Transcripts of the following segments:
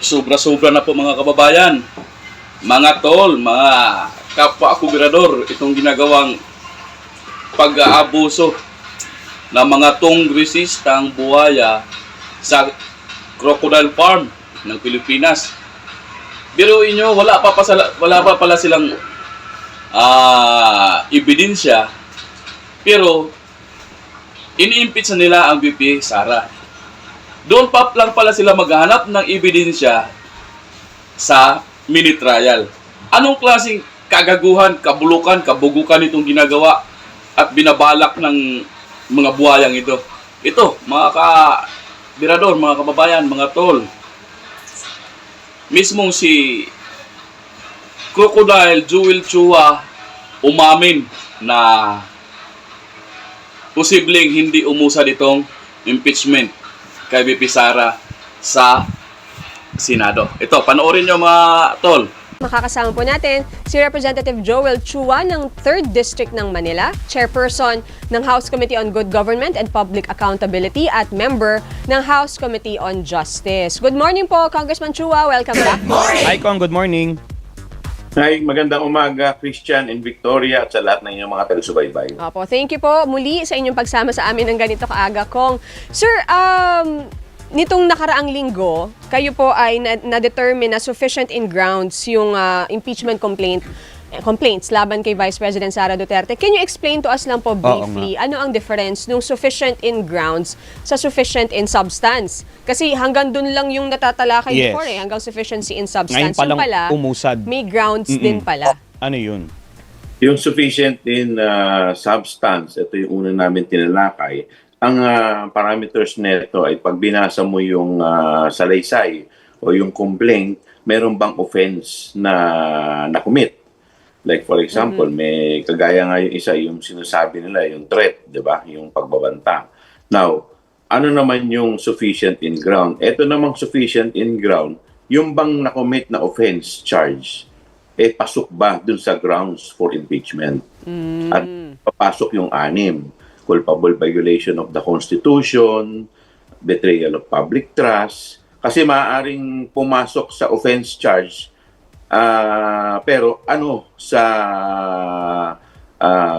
Sobra-sobra na po mga kababayan, mga tol, mga kapwa kubirador, itong ginagawang pag-aabuso ng mga kongresistang buhaya sa crocodile farm ng Pilipinas. Biruin nyo, wala pa pala silang ebidensya, pero ini-impeach na nila ang VP Sara. Doon pa lang pala sila maghanap ng ebidensya sa mini trial. Anong klaseng kagaguhan, kabulukan, kabugukan itong ginagawa at binabalak ng mga buhayang ito? Ito, mga ka-birador, mga kababayan, mga tol, mismong si Crocodile Jewel Chua umamin na posibleng hindi umusad itong impeachment kay VP Sara sa Senado. Ito, panoorin nyo mga tol. Makakasama po natin si Representative Joel Chua ng 3rd District ng Manila, Chairperson ng House Committee on Good Government and Public Accountability at member ng House Committee on Justice. Good morning po, Congressman Chua. Welcome back. Hi, Kong. Good morning. Hi, magandang umaga, Christian and Victoria at sa lahat ng inyong mga taga-subaybay. Opo, thank you po muli sa inyong pagsama sa amin ng ganito kaaga, Kong. Sir, nitong nakaraang linggo, kayo po ay na-determine na sufficient in grounds yung impeachment complaints laban kay Vice President Sara Duterte. Can you explain to us lang po briefly ano ang difference ng sufficient in grounds sa sufficient in substance? Kasi hanggang dun lang yung natatalakay before hanggang sufficiency in substance. Ngayon palang yung pala, umusad. may grounds din pala. Ano yun? Yung sufficient in substance, ito yung una namin tinalakay. Ang parameters nito ay pag binasa mo yung salaysay o yung complaint, meron bang offense na na-commit? Like for example, may kagaya nga yung isa, yung sinasabi nila, yung threat, di ba? Yung pagbabanta. Now, ano naman yung sufficient in ground? Ito namang sufficient in ground, yung bang na-commit na offense charge, pasok ba dun sa grounds for impeachment? At papasok yung 6. Culpable violation of the Constitution, betrayal of public trust, kasi maaaring pumasok sa offense charge, pero ano sa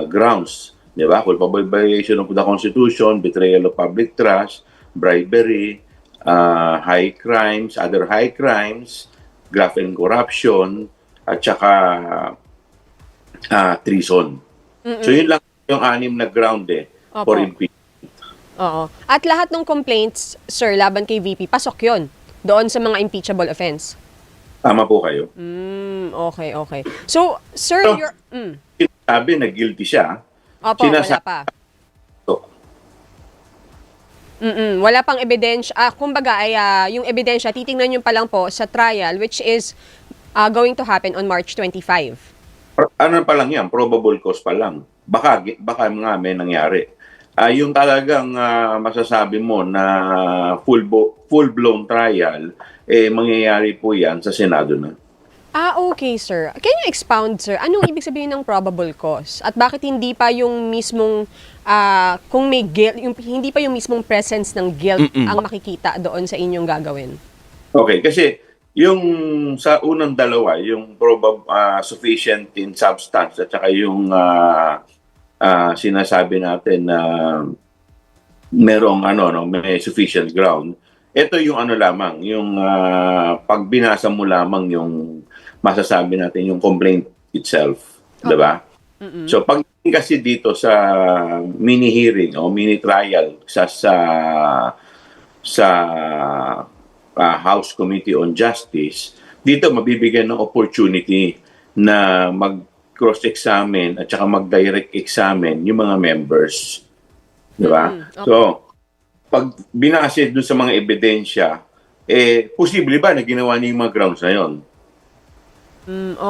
grounds, di ba? Culpable violation of the Constitution, betrayal of public trust, bribery, high crimes, other high crimes, graft and corruption, at saka treason. So yun lang yung 6 na ground for impeachment. Oo. At lahat ng complaints, sir, laban kay VP, pasok yon doon sa mga impeachable offense. Tama po kayo. Okay. So, sir, So, you're... Sinasabi na guilty siya. Opo, wala pa. Wala pang ebidensya. Kumbaga, ay, yung ebidensya, titingnan nyo pa lang po sa trial, which is going to happen on March 25. Ano pa lang yan? Probable cause pa lang. Baka nga may nangyari. Yung talagang masasabi mo na full-blown trial, mangyayari po yan sa Senado na. Okay, sir. Can you expound, sir? Anong ibig sabihin ng probable cause? At bakit hindi pa yung mismong, kung may guilt, hindi pa yung mismong presence ng guilt ang makikita doon sa inyong gagawin? Okay, kasi yung sa unang dalawa, yung sufficient in substance at saka yung sinasabi natin na merong may sufficient ground. Ito yung lamang, yung pag binasa mo lamang yung masasabi natin yung complaint itself, di ba? So pag kasi dito sa mini hearing o mini trial sa House Committee on Justice, dito mabibigyan ng opportunity na mag-cross-examine at saka mag-direct examine yung mga members. Di ba? Okay. So, pag binase dun sa mga ebidensya, posible ba na ginawa niya yung mga grounds na yun?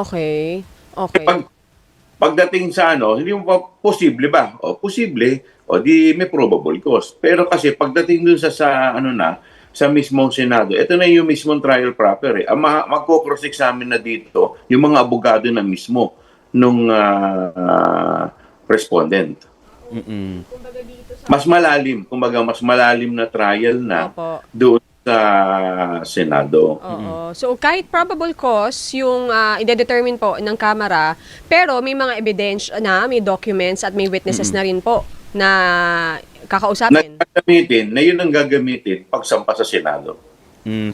Okay. Pagdating sa hindi mo pa posible ba? O posible, o di may probable cause. Pero kasi pagdating dun sa mismong Senado, ito na yung mismong trial proper. Magko-cross-examine na dito yung mga abogado na mismo nung respondent. Mas malalim na trial na doon sa Senado. Oo. So, kahit probable cause yung ide-determine po ng Kamara, pero may mga ebidensya na, may documents at may witnesses na rin po na kakausapin. Na yun ang gagamitin pagsampa sa Senado.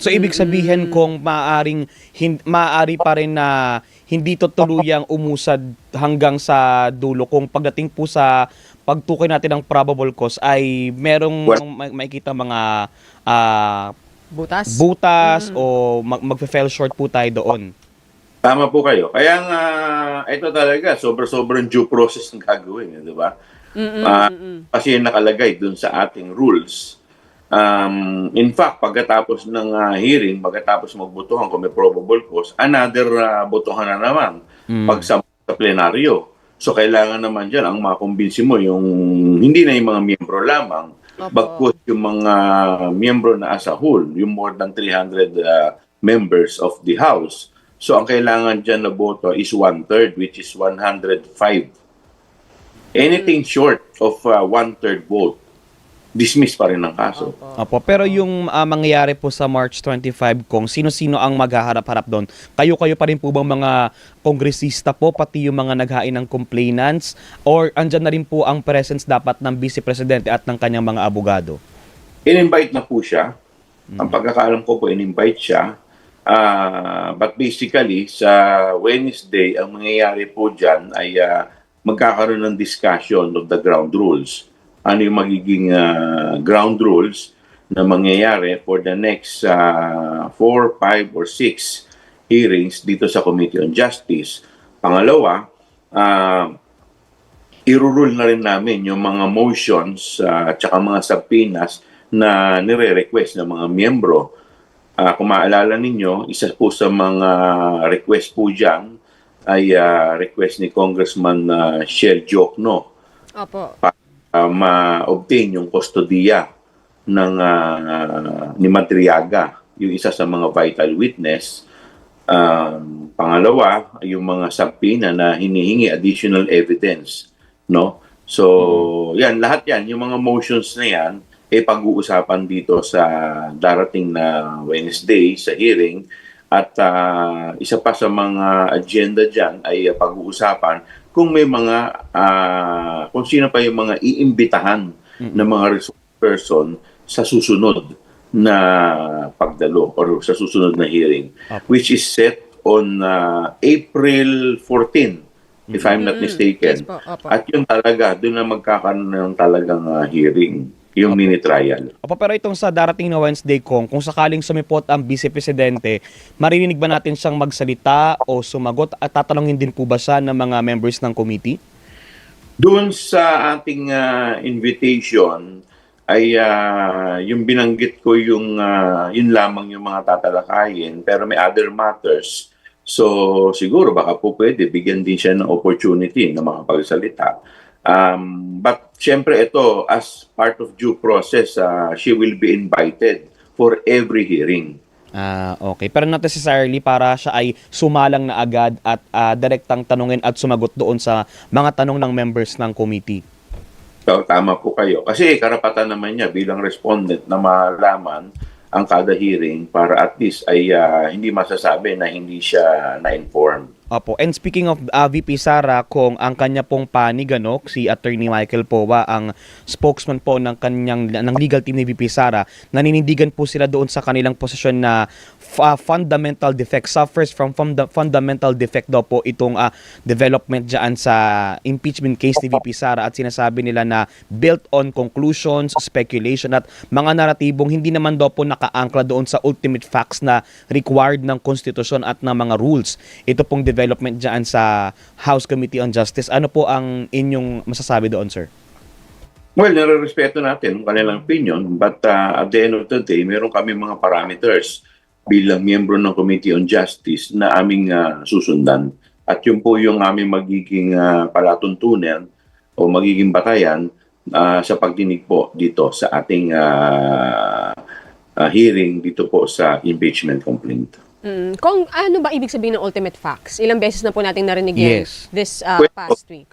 So ibig sabihin kung maaari pa rin na hindi tutuluyang umusad hanggang sa dulo kung pagdating po sa pagtukoy natin ng probable cause ay merong makikita mga Butas. o magfe-fell short po tayo doon. Tama po kayo. Kaya nga, ito talaga, sobrang due process ng gagawin, di ba? Kasi nakalagay dun sa ating rules. In fact, pagkatapos ng hearing, pagkatapos magbotohan kung may probable cause, another botohan na naman pagsampa sa plenaryo. So, kailangan naman dyan ang makumbinsi mo yung hindi na yung mga miyembro lamang, bagkus yung mga miyembro na as a whole, yung more than 300 members of the House. So, ang kailangan dyan na boto is 1/3, which is 105. Anything short of 1/3 vote, dismiss pa rin ang kaso. Opo, pero yung mangyayari po sa March 25 kung sino-sino ang maghaharap-harap doon, kayo-kayo pa rin po bang mga kongresista po, pati yung mga naghain ng complainants, or andyan na rin po ang presence dapat ng Vice Presidente at ng kanyang mga abogado? In-invite na po siya. Ang pagkakaalam ko po, in-invite siya. But basically, sa Wednesday, ang mangyayari po dyan ay magkakaroon ng discussion of the ground rules. Ano yung magiging ground rules na mangyayari for the next 4, 5, or 6 hearings dito sa Committee on Justice. Pangalawa, irurule na rin namin yung mga motions at saka mga subpoenas na nire-request ng mga miyembro. Kung maalala ninyo, isa po sa mga request po dyan ay request ni Congressman Shel Jokno. Opo. Ma-obtain yung kustodiya ng ni Madriaga, yung isa sa mga vital witness. Pangalawa, yung mga subpoena na hinihingi additional evidence, no? So, yan, lahat yan, yung mga motions na yan, pag-uusapan dito sa darating na Wednesday sa hearing. At isa pa sa mga agenda dyan ay pag-uusapan kung may mga, kung sino pa yung mga iimbitahan ng mga resource person sa susunod na pagdalo or sa susunod na hearing, which is set on April 14, if I'm not mistaken. Yes po, opo. At yun talaga, doon na magkakaroon ng talagang hearing, yung mini-trial. Opo, pero itong sa darating na Wednesday kung sakaling sumipot ang Vice Presidente, maririnig ba natin siyang magsalita o sumagot at tatanungin din po ba siya ng mga members ng committee? Doon sa ating invitation ay yung binanggit ko yung yun lamang yung mga tatalakayin, pero may other matters. So siguro baka po pwede bigyan din siya ng opportunity na makapagsalita. But syempre ito, as part of due process, she will be invited for every hearing. Okay. Pero not necessarily para siya ay sumalang na agad at direktang tanungin at sumagot doon sa mga tanong ng members ng committee. So, tama po kayo. Kasi karapatan naman niya bilang respondent na malaman ang kada hearing para at least ay hindi masasabi na hindi siya na-inform. Opo. And speaking of VP Sara, kung ang kanya pong panig, si Attorney Michael Powa, ang spokesman po ng legal team ni VP Sara, naninindigan po sila doon sa kanilang posisyon na fundamental defect, suffers from fundamental defect daw po itong development dyan sa impeachment case ni VP Sara, at sinasabi nila na built on conclusions, speculation at mga naratibong hindi naman daw po nakaangkla doon sa ultimate facts na required ng konstitusyon at ng mga rules. Ito pong development dyan sa House Committee on Justice. Ano po ang inyong masasabi doon, sir? Well, nare-respeto natin ang kanilang opinion, but at the end of the day, meron kami mga parameters bilang miyembro ng Committee on Justice na aming susundan. At yun po yung aming magiging palatuntunan o magiging batayan sa pagdinig po dito sa ating hearing dito po sa impeachment complaint. Kung ano ba ibig sabihin ng ultimate facts? Ilang beses na po natin narinig yan this past week.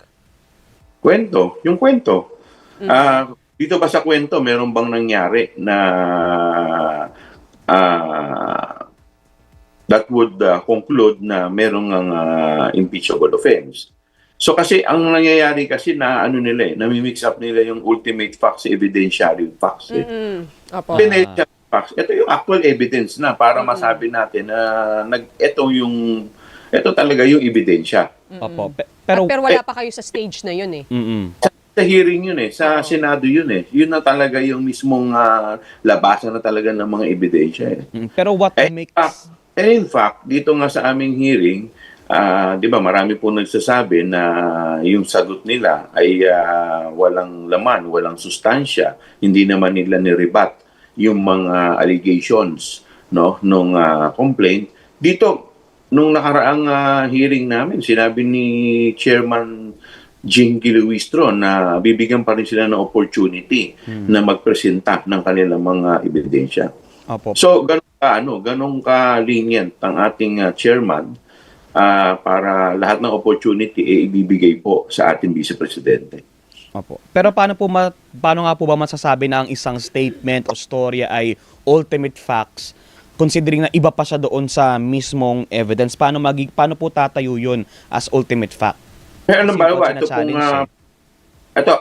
Kwento. Yung kwento. Dito ba sa kwento, meron bang nangyari na that would conclude na merong impeachable offense. So kasi ang nangyayari kasi na ano nila nami-mix up nila yung ultimate facts, evidentiary facts. Opo. Evidentiary facts, ito yung actual evidence na para masabi natin na ito talaga yung ebidensya. Opo. Pero wala pa kayo sa stage na yun eh. Sa hearing yun sa Senado yun Yun na talaga yung mismong labasan na talaga ng mga ebidensya Pero what makes... In fact, dito nga sa aming hearing, di ba marami po nagsasabi na yung sagot nila ay walang laman, walang sustansya, hindi naman nila ni-rebut yung mga allegations nung complaint. Dito, nung nakaraang hearing namin, sinabi ni Chairman Jinky Luistro na bibigyan pa rin sila ng opportunity na magpresenta ng kanilang mga ebidensya. Opo. So, ganun ka lenient ang ating chairman para lahat ng opportunity ibibigay po sa ating Vice Presidente. Opo. Pero paano nga po ba masasabi na ang isang statement o storya ay ultimate facts considering na iba pa siya doon sa mismong evidence? Paano po tatayo yun as ultimate fact? Pero ano ba, ito challenge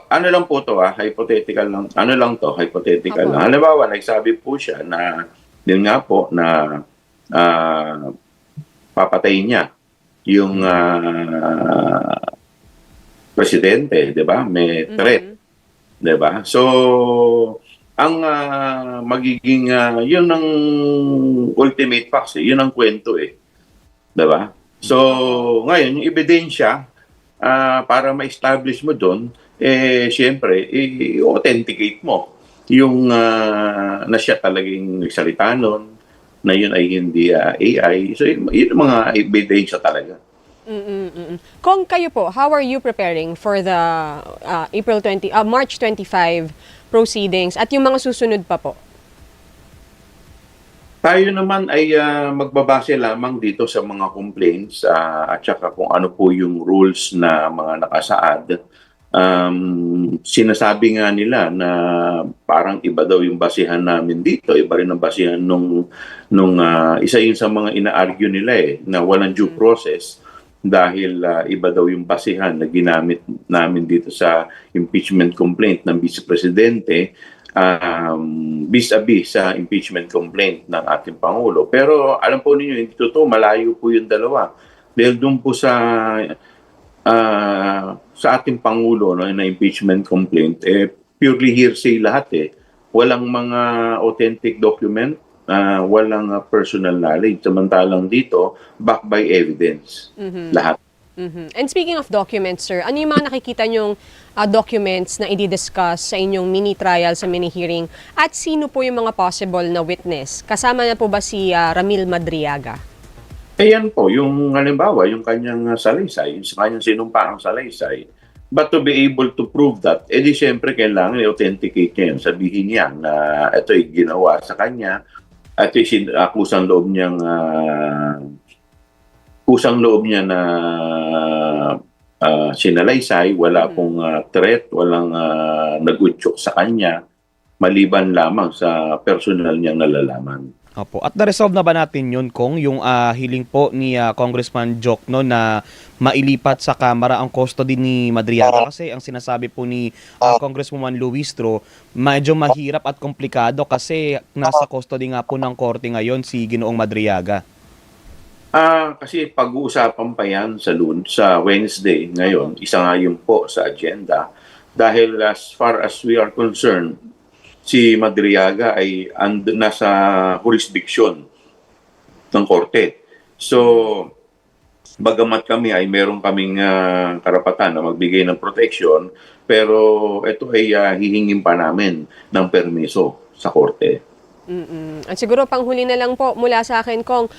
ano lang po to hypothetical lang. Ano lang to, hypothetical lang. Halimbawa, nagsabi po siya na din nga po na papatayin niya yung presidente, 'di ba? May threat, 'di ba? So ang magiging yun ang ultimate facts, yun ang kwento 'di ba? So ngayon yung ebidensya para ma-establish mo doon siyempre i-authenticate mo yung na siya talagang nagsalita nun, na yun ay hindi AI. So yun mga ebidensya talaga. Kung kayo po, how are you preparing for the March 25 proceedings at yung mga susunod pa po? Tayo naman ay magbabase lamang dito sa mga complaints at saka kung ano po yung rules na mga nakasaad. Sinasabi nga nila na parang iba daw yung basihan namin dito, iba rin ang basihan nung isa yun sa mga ina-argue nila na walang due process dahil iba daw yung basihan na ginamit namin dito sa impeachment complaint ng Vice Presidente vis-a-vis sa impeachment complaint ng ating Pangulo. Pero alam po ninyo, hindi totoo, malayo po yung dalawa. Dahil doon po sa ating Pangulo na impeachment complaint, purely hearsay lahat Walang mga authentic document, walang personal knowledge. Samantalang dito, backed by evidence. Lahat. And speaking of documents, sir, ano yung mga nakikita nyong documents na i-discuss sa inyong mini-trial, sa mini-hearing? At sino po yung mga possible na witness? Kasama na po ba si Ramil Madriaga? Ayan po, yung halimbawa, yung kanyang salaysay, yung kanyang sinumpaang salaysay. But to be able to prove that, di siyempre kailangan i-authenticate niya yun. Sabihin niya na ito'y ginawa sa kanya at kusang loob niya na sinalaysay, wala pong threat, walang nag-utyok sa kanya, maliban lamang sa personal niyang nalalaman. Opo. At na-resolve na ba natin yun, Kong, yung hiling po ni Congressman Jokno na mailipat sa Kamara ang custody ni Madriaga? Kasi ang sinasabi po ni Congresswoman Luistro, medyo mahirap at komplikado kasi nasa custody nga po ng korte ngayon si Ginoong Madriaga. Kasi pag-uusapan pa yan sa Wednesday ngayon, isa nga yun po sa agenda. Dahil as far as we are concerned, si Madriaga ay nasa jurisdiction ng korte. So, bagamat kami ay meron kaming karapatan na magbigay ng protection, pero ito ay hihingin pa namin ng permiso sa korte. At siguro panghuli na lang po mula sa akin, Kong,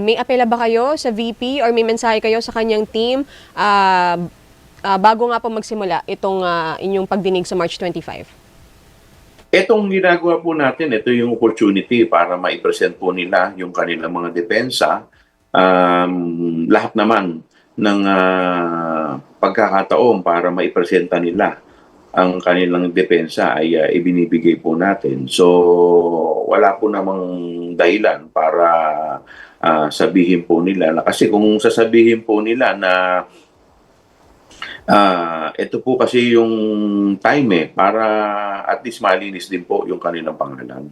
may apela ba kayo sa VP or may mensahe kayo sa kanyang team bago nga po magsimula itong inyong pagdinig sa March 25? Etong ginagawa po natin, ito yung opportunity para ma-present po nila yung kanilang mga depensa. Lahat naman ng pagkakataon para ma-presenta nila ang kanilang depensa ay ibinibigay po natin. So, wala po namang dahilan para sabihin po nila. Kasi kung sasabihin po nila na ito po kasi yung time para at least malinis din po yung kanilang pangalan.